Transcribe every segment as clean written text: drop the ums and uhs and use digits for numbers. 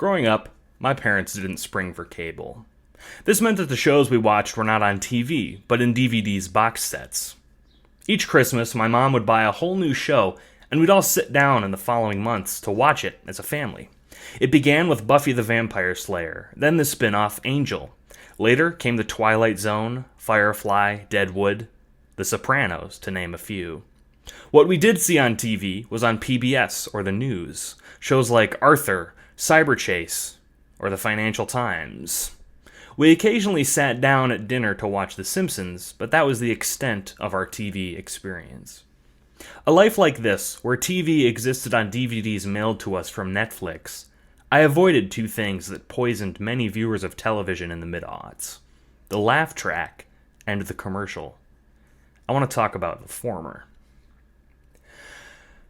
Growing up, my parents didn't spring for cable. This meant that the shows we watched were not on TV, but in DVD's box sets. Each Christmas, my mom would buy a whole new show, and we'd all sit down in the following months to watch it as a family. It began with Buffy the Vampire Slayer, then the spin-off Angel. Later came The Twilight Zone, Firefly, Deadwood, The Sopranos, to name a few. What we did see on TV was on PBS or the news, shows like Arthur, Cyberchase, or the Financial Times. We occasionally sat down at dinner to watch The Simpsons, but that was the extent of our TV experience. A life like this, where TV existed on DVDs mailed to us from Netflix, I avoided two things that poisoned many viewers of television in the mid-aughts: the laugh track and the commercial. I want to talk about the former.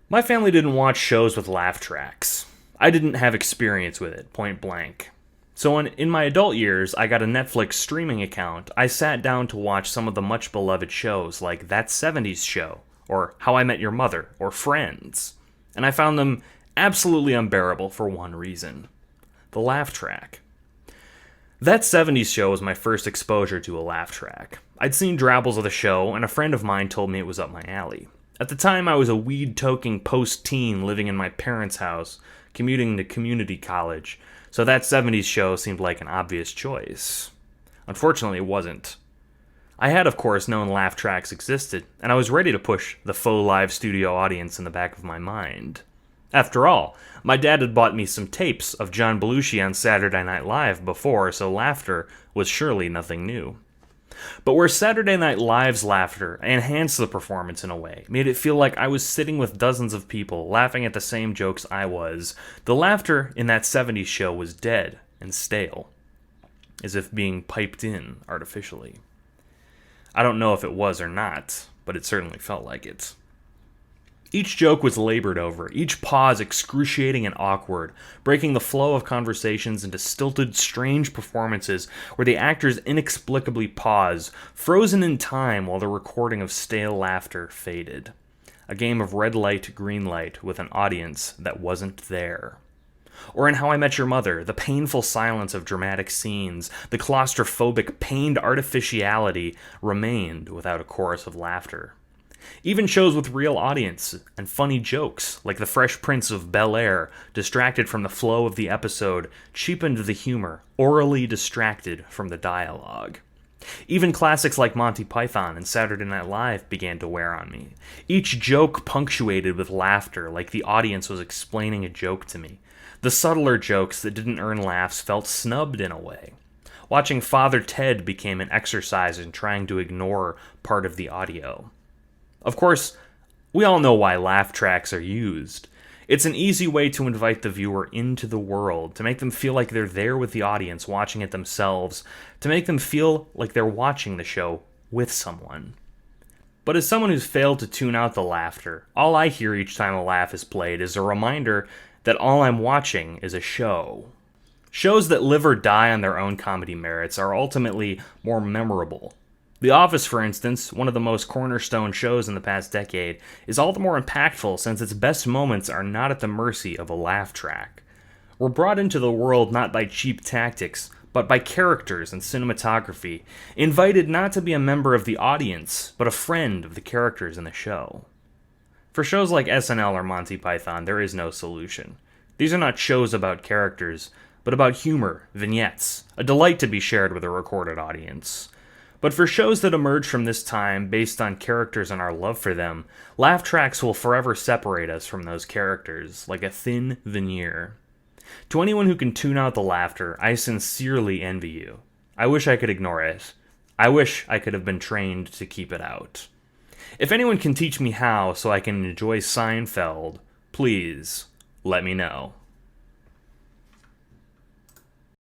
My family didn't watch shows with laugh tracks. I didn't have experience with it, point blank. So in my adult years, I got a Netflix streaming account. I sat down to watch some of the much beloved shows like That 70s Show, or How I Met Your Mother, or Friends. And I found them absolutely unbearable for one reason: the laugh track. That 70s Show was my first exposure to a laugh track. I'd seen drabbles of the show, and a friend of mine told me it was up my alley. At the time, I was a weed-toking post-teen living in my parents' house, commuting to community college, so That 70s Show seemed like an obvious choice. Unfortunately, it wasn't. I had, of course, known laugh tracks existed, and I was ready to push the faux live studio audience in the back of my mind. After all, my dad had bought me some tapes of John Belushi on Saturday Night Live before, so laughter was surely nothing new. But where Saturday Night Live's laughter enhanced the performance in a way, made it feel like I was sitting with dozens of people laughing at the same jokes I was, the laughter in That 70s Show was dead and stale, as if being piped in artificially. I don't know if it was or not, but it certainly felt like it. Each joke was labored over, each pause excruciating and awkward, breaking the flow of conversations into stilted, strange performances where the actors inexplicably pause, frozen in time while the recording of stale laughter faded. A game of red light, green light with an audience that wasn't there. Or in How I Met Your Mother, the painful silence of dramatic scenes, the claustrophobic, pained artificiality remained without a chorus of laughter. Even shows with real audience and funny jokes, like The Fresh Prince of Bel-Air, distracted from the flow of the episode, cheapened the humor, orally distracted from the dialogue. Even classics like Monty Python and Saturday Night Live began to wear on me. Each joke punctuated with laughter, like the audience was explaining a joke to me. The subtler jokes that didn't earn laughs felt snubbed in a way. Watching Father Ted became an exercise in trying to ignore part of the audio. Of course, we all know why laugh tracks are used. It's an easy way to invite the viewer into the world, to make them feel like they're there with the audience watching it themselves, to make them feel like they're watching the show with someone. But as someone who's failed to tune out the laughter, all I hear each time a laugh is played is a reminder that all I'm watching is a show. Shows that live or die on their own comedy merits are ultimately more memorable. The Office, for instance, one of the most cornerstone shows in the past decade, is all the more impactful since its best moments are not at the mercy of a laugh track. We're brought into the world not by cheap tactics, but by characters and cinematography, invited not to be a member of the audience, but a friend of the characters in the show. For shows like SNL or Monty Python, there is no solution. These are not shows about characters, but about humor, vignettes, a delight to be shared with a recorded audience. But for shows that emerge from this time based on characters and our love for them, laugh tracks will forever separate us from those characters, like a thin veneer. To anyone who can tune out the laughter, I sincerely envy you. I wish I could ignore it. I wish I could have been trained to keep it out. If anyone can teach me how so I can enjoy Seinfeld, please let me know.